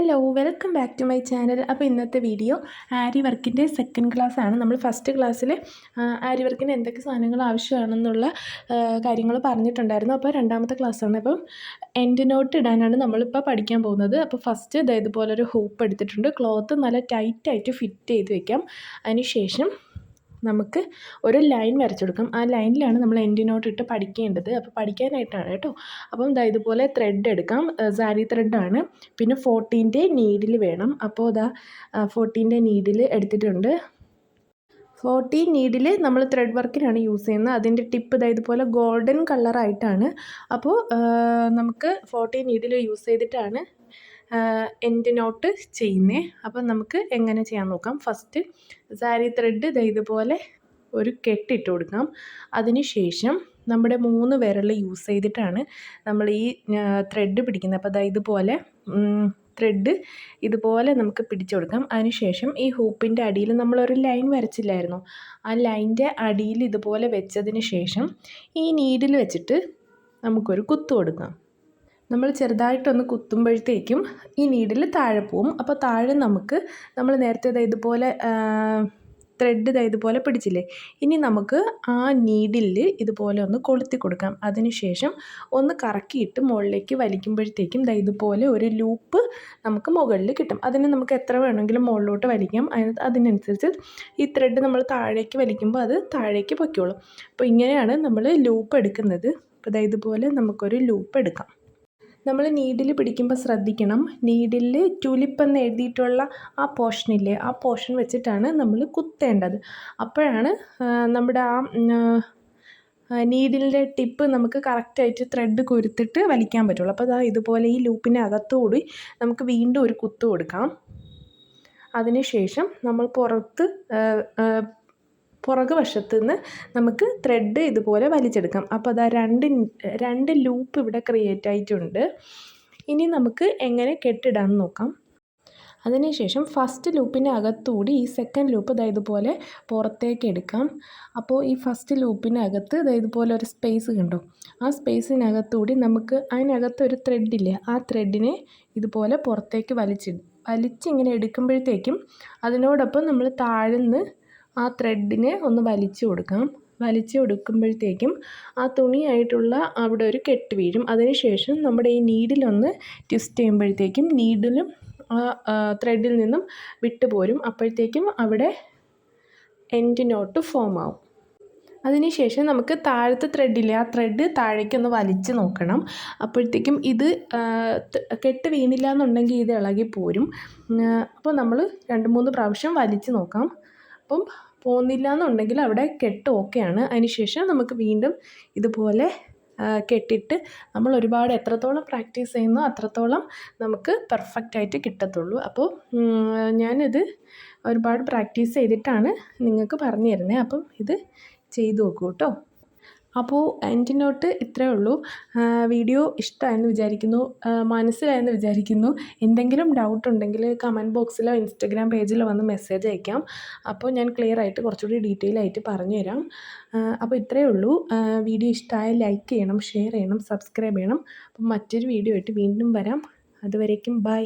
Hello welcome back to my channel. അപ്പോൾ ഇന്നത്തെ video ആരി വർക്കിൻ്റെ സെക്കൻഡ് ക്ലാസ്സാണ്. നമ്മൾ ഫസ്റ്റ് ക്ലാസ്സിൽ ആരി വർക്കിന് എന്തൊക്കെ സാധനങ്ങൾ ആവശ്യമാണെന്നുള്ള കാര്യങ്ങൾ പറഞ്ഞിട്ടുണ്ടായിരുന്നു. അപ്പോൾ രണ്ടാമത്തെ ക്ലാസ്സാണ്. അപ്പം എൻഡ് നോട്ട് ഇടാനാണ് നമ്മളിപ്പോൾ പഠിക്കാൻ പോകുന്നത്. അപ്പോൾ ഫസ്റ്റ് ഇതുപോലൊരു ഹൂപ്പ് എടുത്തിട്ടുണ്ട്. ക്ലോത്ത് നല്ല ടൈറ്റായിട്ട് ഫിറ്റ് ചെയ്ത് വെക്കാം. അതിന് ശേഷം നമുക്ക് ഒരു ലൈൻ വരച്ചെടുക്കാം. ആ ലൈനിലാണ് നമ്മൾ എൻഡ് നോട്ട് ഇട്ട് പഠിക്കേണ്ടത്. അപ്പോൾ പഠിക്കാനായിട്ടാണ് കേട്ടോ. അപ്പം ഇതുപോലെ ത്രെഡ് എടുക്കാം. സാരി ത്രെഡാണ്. പിന്നെ 14ൻ്റെ നീഡിൽ വേണം. അപ്പോൾ 14ൻ്റെ നീഡിൽ എടുത്തിട്ടുണ്ട്. 14 നീഡിൽ നമ്മൾ ത്രെഡ് വർക്കിനാണ് യൂസ് ചെയ്യുന്നത്. അതിൻ്റെ ടിപ്പ് ഇതുപോലെ ഗോൾഡൻ കളറായിട്ടാണ്. അപ്പോൾ നമുക്ക് 14 നീഡിൽ യൂസ് ചെയ്തിട്ടാണ് എൻഡ് നോട്ട് ചെയ്യുന്നത്. അപ്പം നമുക്ക് എങ്ങനെ ചെയ്യാൻ നോക്കാം. ഫസ്റ്റ് സാരി ത്രെഡ് ഇതുപോലെ ഒരു കെട്ടിട്ട് കൊടുക്കാം. അതിന് ശേഷം നമ്മുടെ 3 വിരൽ യൂസ് ചെയ്തിട്ടാണ് നമ്മൾ ഈ ത്രെഡ് പിടിക്കുന്നത്. അപ്പോൾ ഇതുപോലെ ത്രെഡ് ഇതുപോലെ നമുക്ക് പിടിച്ചു കൊടുക്കാം. അതിനുശേഷം ഈ ഹൂപ്പിൻ്റെ അടിയിൽ നമ്മളൊരു ലൈൻ വരച്ചില്ലായിരുന്നു, ആ ലൈൻ്റെ അടിയിൽ ഇതുപോലെ വെച്ചതിന് ശേഷം ഈ നീഡിൽ വെച്ചിട്ട് നമുക്കൊരു കുത്തു കൊടുക്കാം. നമ്മൾ ചെറുതായിട്ടൊന്ന് കുത്തുമ്പോഴത്തേക്കും ഈ നീഡിൽ താഴെ പോവും. അപ്പോൾ താഴെ നമ്മൾ നേരത്തെ ഇതുപോലെ ത്രെഡ് ഇതുപോലെ പിടിച്ചില്ലേ, ഇനി നമുക്ക് ആ നീഡിൽ ഇതുപോലെ ഒന്ന് കൊളുത്തി കൊടുക്കാം. അതിനുശേഷം ഒന്ന് കറക്കിയിട്ട് മുകളിലേക്ക് വലിക്കുമ്പോഴത്തേക്കും ഇതുപോലെ ഒരു ലൂപ്പ് നമുക്ക് മുകളിൽ കിട്ടും. അതിന് നമുക്ക് എത്ര വേണമെങ്കിലും മുകളിലോട്ട് വലിക്കാം. അതിനനുസരിച്ച് ഈ ത്രെഡ് നമ്മൾ താഴേക്ക് വലിക്കുമ്പോൾ അത് താഴേക്ക് പൊയ്ക്കോളും. അപ്പോൾ ഇങ്ങനെയാണ് നമ്മൾ ലൂപ്പ് എടുക്കുന്നത്. അപ്പോൾ ഇതുപോലെ നമുക്കൊരു ലൂപ്പ് എടുക്കാം. നമ്മൾ നീഡിൽ പിടിക്കുമ്പോൾ ശ്രദ്ധിക്കണം, നീഡിൽ ട്യൂലിപ്പ് എന്ന് എഴുതിയിട്ടുള്ള ആ പോർഷനില്ലേ, ആ പോർഷൻ വെച്ചിട്ടാണ് നമ്മൾ കുത്തേണ്ടത്. അപ്പോഴാണ് നമ്മുടെ ആ നീഡിലിൻ്റെ ടിപ്പ് നമുക്ക് കറക്റ്റായിട്ട് ത്രെഡ് കുരുത്തിട്ട് വലിക്കാൻ പറ്റുള്ളൂ. അപ്പോൾ ഇതുപോലെ ഈ ലൂപ്പിൻ്റെ അകത്തുകൂടി നമുക്ക് വീണ്ടും ഒരു കുത്ത് കൊടുക്കാം. അതിനുശേഷം നമ്മൾ പുറകു വശത്തു നിന്ന് നമുക്ക് ത്രെഡ് ഇതുപോലെ വലിച്ചെടുക്കാം. അപ്പോൾ രണ്ട് ലൂപ്പ് ഇവിടെ ക്രിയേറ്റ് ആയിട്ടുണ്ട്. ഇനി നമുക്ക് എങ്ങനെ കെട്ടിടാമെന്ന് നോക്കാം. അതിനുശേഷം ഫസ്റ്റ് ലൂപ്പിൻ്റെ അകത്തുകൂടി ഈ സെക്കൻഡ് ലൂപ്പ് ഇതുപോലെ പുറത്തേക്ക് എടുക്കാം. അപ്പോൾ ഈ ഫസ്റ്റ് ലൂപ്പിനകത്ത് ഇതുപോലെ ഒരു സ്പേസ് കണ്ടോ, ആ സ്പേസിനകത്തുകൂടി നമുക്ക് അതിനകത്തൊരു ത്രെഡില്ലേ, ആ ത്രെഡിനെ ഇതുപോലെ പുറത്തേക്ക് വലിച്ചിങ്ങനെ എടുക്കുമ്പോഴത്തേക്കും അതിനോടൊപ്പം നമ്മൾ താഴ്ന്ന് ആ ത്രെഡിനെ ഒന്ന് വലിച്ചു കൊടുക്കുമ്പോഴത്തേക്കും ആ തുണിയായിട്ടുള്ള അവിടെ ഒരു കെട്ട് വീഴും. അതിനുശേഷം നമ്മുടെ ഈ നീഡിലൊന്ന് ട്വിസ്റ്റ് ചെയ്യുമ്പോഴത്തേക്കും നീഡിലും ആ ത്രെഡിൽ നിന്നും വിട്ടുപോരും. അപ്പോഴത്തേക്കും അവിടെ എൻഡ് നോട്ട് ഫോം ആവും. അതിനുശേഷം നമുക്ക് താഴത്തെ ത്രെഡില്ലേ, ആ ത്രെഡ് താഴേക്കൊന്ന് വലിച്ച് നോക്കണം. അപ്പോഴത്തേക്കും ഇത് കെട്ട് വീണില്ല എന്നുണ്ടെങ്കിൽ ഇത് ഇളകി പോരും. അപ്പോൾ നമ്മൾ 2-3 പ്രാവശ്യം വലിച്ച് നോക്കാം. അപ്പം പോകുന്നില്ല എന്നുണ്ടെങ്കിൽ അവിടെ കെട്ട് ഓക്കെയാണ്. അതിനുശേഷം നമുക്ക് വീണ്ടും ഇതുപോലെ കെട്ടിട്ട് നമ്മൾ ഒരുപാട് എത്രത്തോളം പ്രാക്ടീസ് ചെയ്യുന്നോ അത്രത്തോളം നമുക്ക് പെർഫെക്റ്റായിട്ട് കിട്ടത്തുള്ളൂ. അപ്പോൾ ഞാനിത് ഒരുപാട് പ്രാക്ടീസ് ചെയ്തിട്ടാണ് നിങ്ങൾക്ക് പറഞ്ഞു തരുന്നത്. അപ്പം ഇത് ചെയ്ത് നോക്കൂ കേട്ടോ. അപ്പോൾ എൻഡ് നോട്ട് ഇത്രയേ ഉള്ളൂ. വീഡിയോ ഇഷ്ടമായെന്ന് വിചാരിക്കുന്നു, മനസ്സിലായെന്ന് വിചാരിക്കുന്നു. എന്തെങ്കിലും ഡൗട്ട് ഉണ്ടെങ്കിൽ കമൻറ്റ് ബോക്സിലോ ഇൻസ്റ്റഗ്രാം പേജിലോ വന്ന് മെസ്സേജ് അയക്കാം. അപ്പോൾ ഞാൻ ക്ലിയർ ആയിട്ട് കുറച്ചുകൂടി ഡീറ്റെയിൽ ആയിട്ട് പറഞ്ഞു തരാം. അപ്പോൾ ഇത്രയേ ഉള്ളൂ. വീഡിയോ ഇഷ്ടമായാൽ ലൈക്ക് ചെയ്യണം, ഷെയർ ചെയ്യണം, സബ്സ്ക്രൈബ് ചെയ്യണം. അപ്പോൾ മറ്റൊരു വീഡിയോ ആയിട്ട് വീണ്ടും വരാം. അതുവരേക്കും ബൈ.